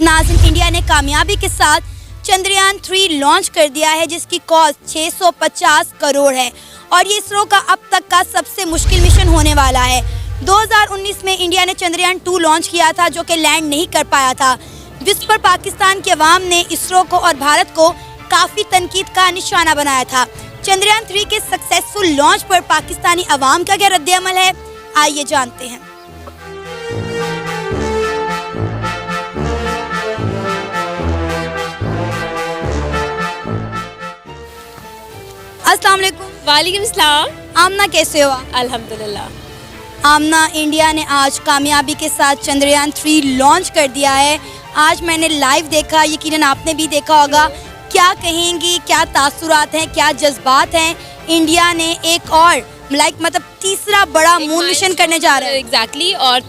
नाज़रीन, इंडिया ने कामयाबी के साथ चंद्रयान 3 लॉन्च कर दिया है, जिसकी कॉस्ट 650 करोड़ है और ये इसरो का अब तक का सबसे मुश्किल मिशन होने वाला है। 2019 में इंडिया ने चंद्रयान 2 लॉन्च किया था, जो कि लैंड नहीं कर पाया था, जिस पर पाकिस्तान के अवाम ने इसरो को और भारत को काफ़ी तनकीद का निशाना बनाया था। चंद्रयान 3 के सक्सेसफुल लॉन्च पर पाकिस्तानी अवाम का क्या रद्द-ए-अमल है, आइए जानते हैं। अस्सलाम वालेकुम। वालेकुम सलाम। आमना, कैसे हो आप? अल्हम्दुलिल्लाह। आमना, इंडिया ने आज कामयाबी के साथ चंद्रयान 3 लॉन्च कर दिया है। आज मैंने लाइव देखा, यकीनन आपने भी देखा होगा। क्या कहेंगी, क्या तासुरात हैं, क्या जज्बात हैं? इंडिया ने एक और मतलब तीसरा बड़ा मून मिशन करने जा रहे हैं। एग्जैक्टली। और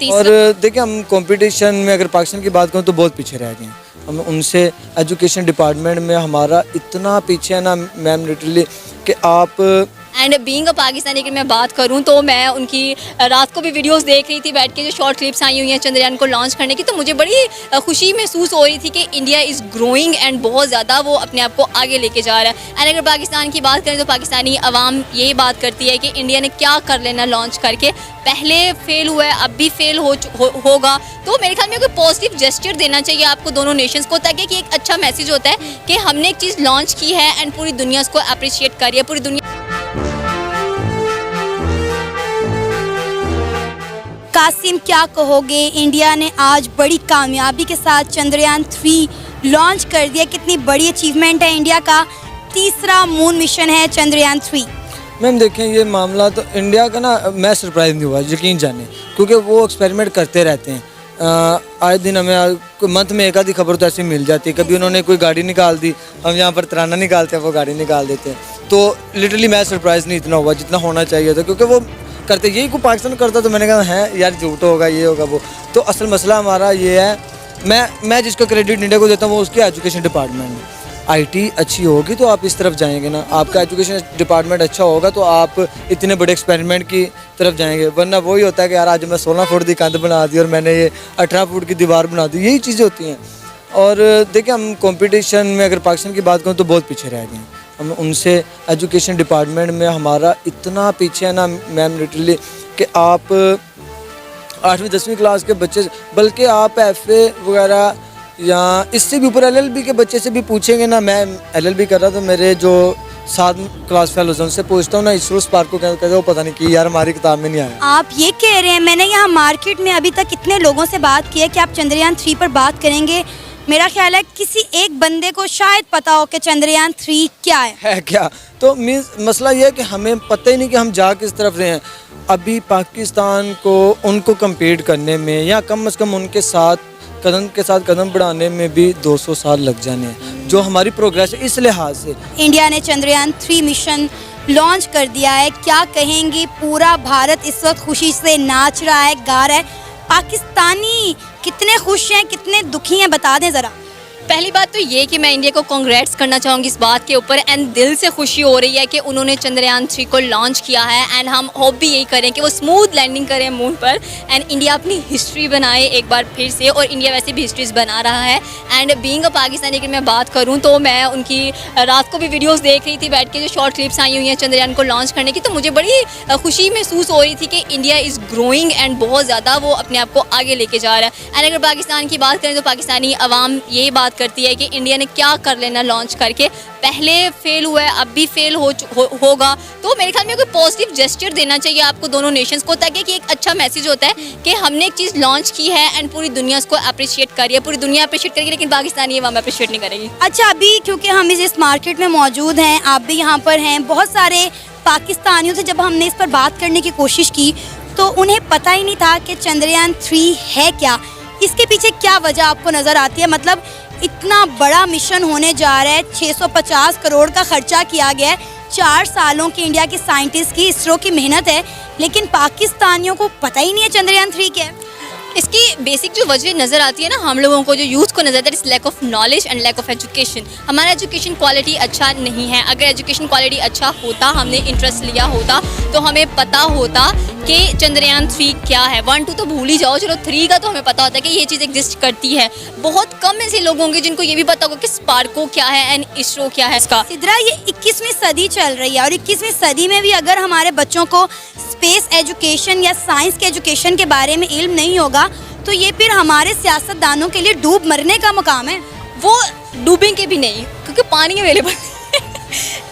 देखिए, हम कंपटीशन में अगर पाकिस्तान की बात करूँ तो बहुत पीछे रह गए हैं। हम उनसे एजुकेशन डिपार्टमेंट में हमारा इतना पीछे है ना मैम, लिटरली कि आप एंड बीइंग अ पाकिस्तानी की मैं बात करूं तो मैं उनकी रात को भी वीडियोस देख रही थी बैठ के, जो शॉर्ट क्लिप्स आई हुई हैं चंद्रयान को लॉन्च करने की, तो मुझे बड़ी खुशी महसूस हो रही थी कि इंडिया इज़ ग्रोइंग एंड बहुत ज़्यादा वो अपने आप को आगे लेके जा रहा है। एंड अगर पाकिस्तान की बात करें तो पाकिस्तानी अवाम यही बात करती है कि इंडिया ने क्या कर लेना लॉन्च करके, पहले फेल हुआ है, अब भी फेल होगा। तो मेरे ख्याल में कोई पॉजिटिव जेस्चर देना चाहिए आपको दोनों नेशंस को, ताकि कि एक अच्छा मैसेज होता है कि हमने एक चीज़ लॉन्च की है एंड पूरी दुनिया उसको अप्रिशिएट करिए। पूरी दुनिया कासिम, क्या कहोगे? इंडिया ने आज बड़ी कामयाबी के साथ चंद्रयान 3 लॉन्च कर दिया। कितनी बड़ी अचीवमेंट है, इंडिया का तीसरा मून मिशन है चंद्रयान 3। मैम देखें, ये मामला तो इंडिया का ना, मैं सरप्राइज नहीं हुआ, यकीन जाने, क्योंकि वो एक्सपेरिमेंट करते रहते हैं। आए दिन हमें मंथ में एक आधी खबर तो ऐसी मिल जाती है। कभी उन्होंने कोई गाड़ी निकाल दी, हम यहाँ पर तराना निकालते हैं, वो गाड़ी निकाल देते हैं। तो लिटरली मैं सरप्राइज नहीं इतना हुआ जितना होना चाहिए था, क्योंकि वो करते, यही को पाकिस्तान करता तो मैंने कहा है यार झूठ होगा, ये होगा वो। तो असल मसला हमारा ये है, मैं जिसको क्रेडिट इंडिया को देता हूँ वो उसकी एजुकेशन डिपार्टमेंट में। आईटी अच्छी होगी तो आप इस तरफ जाएंगे ना, आपका एजुकेशन डिपार्टमेंट अच्छा होगा तो आप इतने बड़े एक्सपेरिमेंट की तरफ जाएंगे। वरना वही होता है कि यार आज मैं 16 फुट की कंध बना दी और मैंने ये 18 फुट की दीवार बना दी, यही चीज़ें होती हैं। और देखिए, हम कंपटीशन में अगर पाकिस्तान की बात करूँ तो बहुत पीछे रह गए हैं। हम उनसे एजुकेशन डिपार्टमेंट में हमारा इतना पीछे है ना मैम, लिटरली कि आप 8वीं 10वीं क्लास के बच्चे, बल्कि आप FA वगैरह या इससे भी ऊपर LLB के बच्चे से भी पूछेंगे ना। मैं LLB कर रहा तो मेरे जो 7 क्लास फेलोज हैं उनसे पूछता हूँ ना, इसरो स्पार्क को कहते वो पता नहीं कि यार हमारी किताब में नहीं आया। आप ये कह रहे हैं, मैंने यहाँ मार्केट में अभी तक इतने लोगों से बात की है कि आप चंद्रयान 3 पर बात करेंगे। मेरा ख्याल है किसी एक बंदे को शायद पता हो कि चंद्रयान 3 क्या है क्या। तो मीन्स मसला ये है कि हमें पता ही नहीं कि हम जा किस तरफ रहे हैं। अभी पाकिस्तान को उनको कम्पीट करने में या कम से कम उनके साथ कदम बढ़ाने में भी 200 साल लग जाने हैं, जो हमारी प्रोग्रेस है। इस लिहाज से इंडिया ने चंद्रयान 3 मिशन लॉन्च कर दिया है। क्या कहेंगी? पूरा भारत इस वक्त खुशी से नाच रहा है, गा रहा है। पाकिस्तानी कितने खुश हैं, कितने दुखी हैं, बता दें ज़रा। पहली बात तो ये कि मैं इंडिया को कांग्रेट्स करना चाहूँगी इस बात के ऊपर, एंड दिल से खुशी हो रही है कि उन्होंने चंद्रयान 3 को लॉन्च किया है। एंड हम होप भी यही करें कि वो स्मूथ लैंडिंग करें मून पर एंड इंडिया अपनी हिस्ट्री बनाए एक बार फिर से। और इंडिया वैसे भी हिस्ट्रीज बना रहा है। एंड बीइंग अ पाकिस्तानी की मैं बात करूँ तो मैं उनकी रात को भी वीडियोज़ देख रही थी बैठ के, जो शॉर्ट क्लिप्स आई हुई हैं चंद्रयान को लॉन्च करने की, तो मुझे बड़ी खुशी महसूस हो रही थी कि इंडिया इज़ ग्रोइंग एंड बहुत ज़्यादा वो अपने आप को आगे लेके जा रहा है। एंड अगर पाकिस्तान की बात करें तो पाकिस्तानी अवाम यही बात करती है कि इंडिया ने क्या कर लेना लॉन्च करके, पहले फेल हुआ है, अब भी फेल होगा। तो मेरे ख्याल में कोई पॉजिटिव जेस्चर देना चाहिए आपको दोनों नेशंस को, ताकि कि एक अच्छा मैसेज होता है कि हमने एक चीज़ लॉन्च की है एंड पूरी दुनिया उसको अप्रिशिएट करिए। पूरी दुनिया अप्रिशिएट करेगी, लेकिन पाकिस्तानी अवाम अप्रिशिएट नहीं करेगी। अच्छा, अभी क्योंकि हम इस मार्केट में मौजूद हैं, आप भी यहाँ पर हैं, बहुत सारे पाकिस्तानियों से जब हमने इस पर बात करने की कोशिश की तो उन्हें पता ही नहीं था कि चंद्रयान 3 है क्या। इसके पीछे क्या वजह आपको नज़र आती है? मतलब इतना बड़ा मिशन होने जा रहा है, 650 करोड़ का खर्चा किया गया है, 4 सालों की इंडिया के साइंटिस्ट की, इसरो की मेहनत है, लेकिन पाकिस्तानियों को पता ही नहीं है चंद्रयान 3 क्या है। इसकी बेसिक जो वजह नज़र आती है ना हम लोगों को, जो यूथ को नजर आता है, इस lack of knowledge and lack of education. हमारा एजुकेशन क्वालिटी अच्छा नहीं है। अगर एजुकेशन क्वालिटी अच्छा होता, हमने इंटरेस्ट लिया होता, तो हमें पता होता कि चंद्रयान 3 क्या है। 1, 2 तो भूल ही जाओ, चलो 3 का तो हमें पता होता है कि ये चीज़ एग्जिस्ट करती है। बहुत कम ऐसे लोग होंगे जिनको ये भी पता होगा कि स्पार्को क्या है एंड इसरो क्या है इसका। सिद्रा, ये 21वीं सदी चल रही है और 21वीं सदी में भी अगर हमारे बच्चों को स्पेस एजुकेशन या साइंस के एजुकेशन के बारे में इल्म नहीं होगा तो ये फिर हमारे सियासतदानों के लिए डूब मरने का मुकाम है। वो डूबेंगे भी नहीं क्योंकि पानी अवेलेबल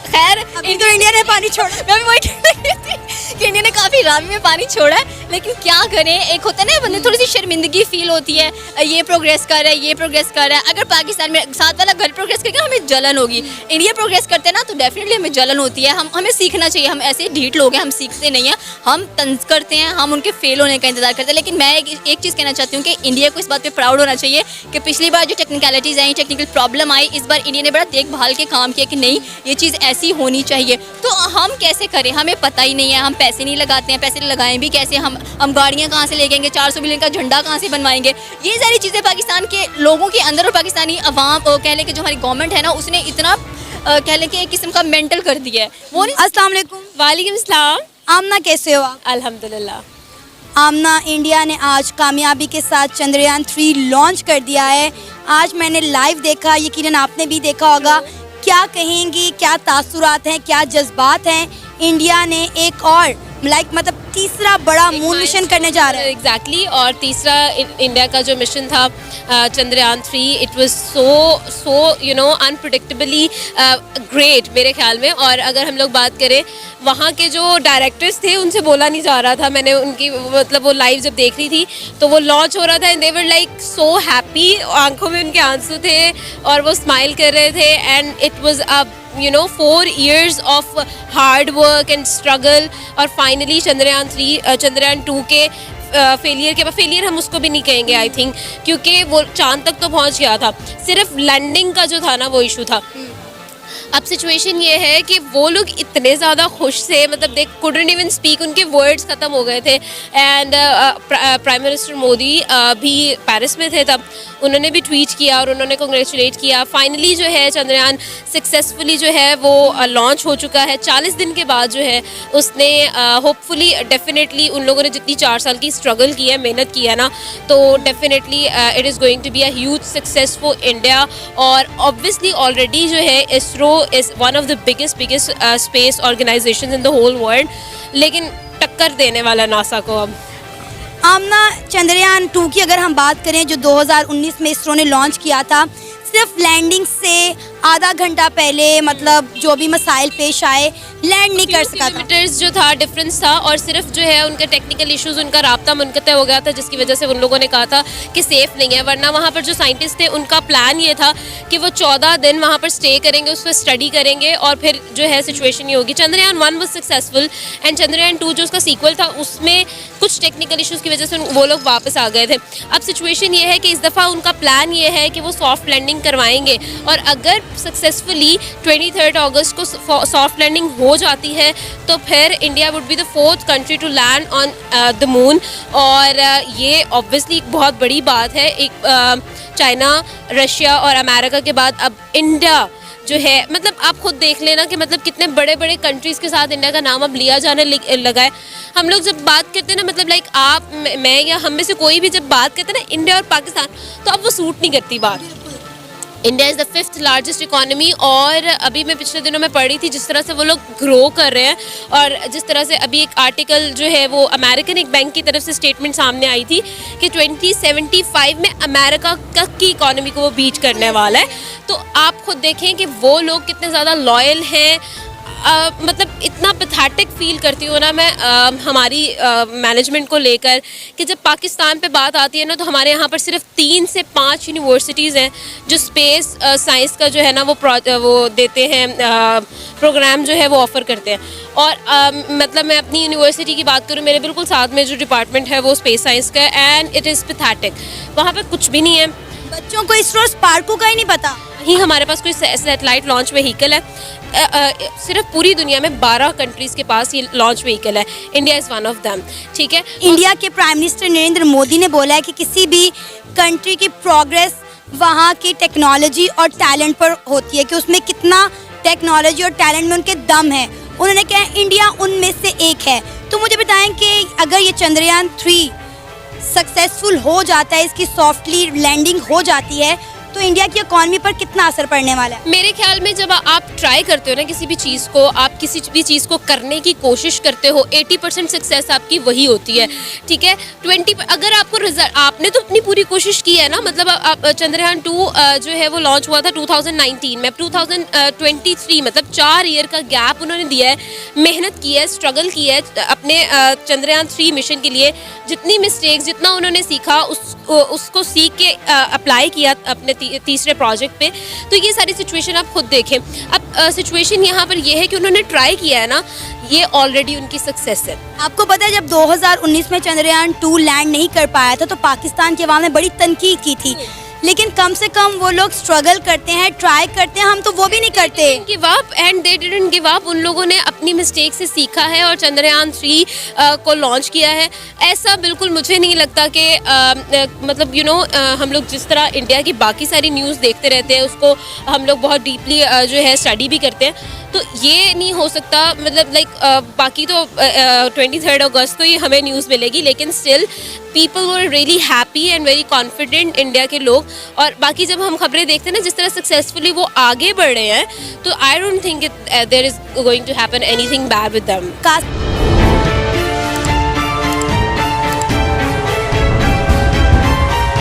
खैर अभी तो इंडिया ने पानी छोड़ा। मैं भी वही कह रही थी कि इंडिया ने काफ़ी रावी में पानी छोड़ा है, लेकिन क्या करें, एक होता है ना बंदे थोड़ी सी शर्मिंदगी फील होती है, ये प्रोग्रेस कर रहा है, ये प्रोग्रेस कर रहा है। अगर पाकिस्तान में साथ वाला घर प्रोग्रेस करेगा हमें जलन होगी, इंडिया प्रोग्रेस करते हैं ना तो डेफिनेटली हमें जलन होती है। हमें सीखना चाहिए। हम ऐसे ढीठ लोग हैं, हम सीखते नहीं हैं, हम तंज करते हैं, हम उनके फेल होने का इंतजार करते हैं। लेकिन मैं एक चीज़ कहना चाहती हूँ कि इंडिया को इस बात पर प्राउड होना चाहिए कि पिछली बार जो टेक्निकलिटीज़ आई, टेक्निकल प्रॉब्लम आई, इस बार इंडिया ने बड़ा देखभाल के काम किया कि नहीं ये चीज़ ऐसी होनी चाहिए। तो हम कैसे करें, हमें पता ही नहीं है। हम पैसे नहीं लगाते हैं, पैसे लगाएं भी कैसे, हम गाड़ियाँ कहाँ से लेंगे, 400 बिलियन का झंडा कहाँ से बनवाएंगे। ये सारी चीज़ें पाकिस्तान के लोगों के अंदर और पाकिस्तानी अवाम कह लें कि जो हमारी गवर्नमेंट है ना उसने इतना कह लें कि एक किस्म का मेंटल कर दिया है। वो नहीं। अस्सलाम वालेकुम। वालेकुम सलाम। आमना, कैसे हो आप? अल्हम्दुलिल्लाह। आमना, इंडिया ने आज कामयाबी के साथ चंद्रयान 3 लॉन्च कर दिया है। आज मैंने लाइव देखा, यकीनन आपने भी देखा होगा। क्या कहेंगी, क्या तासुरात हैं, क्या जज्बात हैं? इंडिया ने एक और मतलब तीसरा बड़ा मून मिशन करने जा रहा है। एग्जैक्टली और तीसरा इंडिया का जो मिशन था Chandrayaan 3, it was so you know unpredictably great मेरे ख्याल में। और अगर हम लोग बात करें वहाँ के जो डायरेक्टर्स थे उनसे बोला नहीं जा रहा था। मैंने उनकी मतलब वो लाइव जब देख रही थी तो वो लॉन्च हो रहा था and they were like so happy, आंखों में उनके आंसू थे और वो स्माइल कर रहे थे। And it was a 4 years of hard work and struggle और फाइनली चंद्रयान 2 के फेलियर हम उसको भी नहीं कहेंगे आई थिंक, क्योंकि वो चांद तक तो पहुंच गया था, सिर्फ लैंडिंग का जो था ना वो इशू था। अब सिचुएशन ये है कि वो लोग इतने ज़्यादा खुश थे, मतलब दे कुडंट इवन स्पीक, उनके वर्ड्स ख़त्म हो गए थे। एंड प्राइम मिनिस्टर मोदी भी पेरिस में थे तब, उन्होंने भी ट्वीट किया और उन्होंने कंग्रेचुलेट किया। फाइनली जो है चंद्रयान सक्सेसफुली जो है वो लॉन्च हो चुका है 40 दिन के बाद जो है उसने होपफुली डेफिनेटली उन लोगों ने जितनी 4 साल की स्ट्रगल की है, मेहनत की है ना, तो definitely it is going to be a huge success for India. और ऑब्वियसली ऑलरेडी जो है ISRO is one of the biggest space organizations in the whole world, लेकिन टक्कर देने वाला नासा को अब। आमना, चंद्रयान 2 की अगर हम बात करें जो 2019 में इसरो ने लॉन्च किया था, सिर्फ लैंडिंग से आधा घंटा पहले मतलब जो भी मसाइल पेश आए लैंड नहीं कर सका था। जो था डिफरेंस था और सिर्फ जो है उनके टेक्निकल इश्यूज, उनका राब्ता मुनक़ता हो गया था जिसकी वजह से उन लोगों ने कहा था कि सेफ़ नहीं है। वरना वहाँ पर जो साइंटिस्ट थे उनका प्लान ये था कि वो 14 दिन वहाँ पर स्टे करेंगे, उस पर स्टडी करेंगे और फिर जो है सिचुएशन ये होगी। Chandrayaan 1 was successful and Chandrayaan 2 जो उसका सीक्वल था उसमें कुछ टेक्निकल इश्यूज़ की वजह से वो लोग वापस आ गए थे। अब सिचुएशन ये है कि इस दफ़ा उनका प्लान ये है कि वो सॉफ्ट लैंडिंग करवाएंगे और अगर सक्सेसफुली 23 अगस्त को सॉफ्ट लैंडिंग हो जाती है तो फिर India would be the 4th country to land on the moon. और ये ऑब्वियसली एक बहुत बड़ी बात है। एक चाइना, रशिया और अमेरिका के बाद अब इंडिया जो है, मतलब आप खुद देख लेना कि मतलब कितने बड़े बड़े कंट्रीज़ के साथ इंडिया का नाम अब लिया जाने लगा है। हम लोग जब बात करते हैं ना, मतलब लाइक आप, मैं या हम में से कोई भी जब बात करते हैं ना इंडिया और पाकिस्तान, तो अब वो सूट नहीं करती बात। India is the 5th largest economy और अभी मैं पिछले दिनों में पढ़ी थी जिस तरह से वो लोग ग्रो कर रहे हैं और जिस तरह से अभी एक आर्टिकल जो है वो अमेरिकन एक बैंक की तरफ से स्टेटमेंट सामने आई थी कि 2075 में अमेरिका की इकॉनमी को वो बीट करने वाला है। तो आप खुद देखें कि वो लोग कितने ज़्यादा लॉयल हैं। मतलब इतना पैथेटिक फील करती हूँ ना मैं हमारी मैनेजमेंट को लेकर कि जब पाकिस्तान पे बात आती है ना तो हमारे यहाँ पर सिर्फ 3 से 5 यूनिवर्सिटीज़ हैं जो स्पेस साइंस का जो है ना वो देते हैं, प्रोग्राम जो है वो ऑफ़र करते हैं। और मतलब मैं अपनी यूनिवर्सिटी की बात करूँ, मेरे बिल्कुल साथ में जो डिपार्टमेंट है वो स्पेस साइंस का एंड इट इज़ पैथेटिक। वहाँ पर कुछ भी नहीं है। बच्चों को इसरो स्पार्को का ही नहीं पता। ही हमारे पास कोई सैटेलाइट लॉन्च व्हीकल है। सिर्फ पूरी दुनिया में 12 कंट्रीज़ के पास ये लॉन्च व्हीकल है, India is one of them, ठीक है। इंडिया के प्राइम मिनिस्टर नरेंद्र मोदी ने बोला है कि किसी भी कंट्री की प्रोग्रेस वहाँ की टेक्नोलॉजी और टैलेंट पर होती है, कि उसमें कितना टेक्नोलॉजी और टैलेंट में उनके दम है। उन्होंने कहा इंडिया उनमें से एक है। तो मुझे बताएं कि अगर ये चंद्रयान 3 सक्सेसफुल हो जाता है, इसकी सॉफ्टली लैंडिंग हो जाती है, तो इंडिया की इकॉनमी पर कितना असर पड़ने वाला है? मेरे ख्याल में जब आप ट्राई करते हो ना किसी भी चीज़ को, आप किसी भी चीज़ को करने की कोशिश करते हो, 80% सक्सेस आपकी वही होती है, ठीक है। 20 अगर आपको रिजल्ट, आपने तो अपनी पूरी कोशिश की है ना, मतलब आप चंद्रयान 2 जो है वो लॉन्च हुआ था 2019 में, 2023 मतलब 4 ईयर का गैप उन्होंने दिया है, मेहनत की है, स्ट्रगल की है अपने चंद्रयान 3 मिशन के लिए। जितनी मिस्टेक्स, जितना उन्होंने सीखा उसको सीख के अप्लाई किया अपने तीसरे प्रोजेक्ट पे। तो ये सारी सिचुएशन आप खुद देखें। अब सिचुएशन यहाँ पर ये है कि उन्होंने ट्राई किया है ना, ये ऑलरेडी उनकी सक्सेस है। आपको पता है जब 2019 में चंद्रयान 2 लैंड नहीं कर पाया था तो पाकिस्तान के अवाम ने बड़ी तनकीद की थी, लेकिन कम से कम वो लोग स्ट्रगल करते हैं, ट्राई करते हैं, हम तो वो भी नहीं करते। Give up and they didn't give up. उन लोगों ने अपनी मिस्टेक से सीखा है और चंद्रयान 3 को लॉन्च किया है। ऐसा बिल्कुल मुझे नहीं लगता कि मतलब हम लोग जिस तरह इंडिया की बाकी सारी न्यूज़ देखते रहते हैं, उसको हम लोग बहुत डीपली जो है स्टडी भी करते हैं, तो ये नहीं हो सकता। मतलब बाकी तो 23 अगस्त तो ये हमें न्यूज़ मिलेगी, लेकिन still people were really happy and very confident, India के लोग। और बाकी जब हम खबरें देखते हैं ना जिस तरह सक्सेसफुली वो आगे बढ़ रहे हैं, तो I don't think there is going to happen anything bad with them.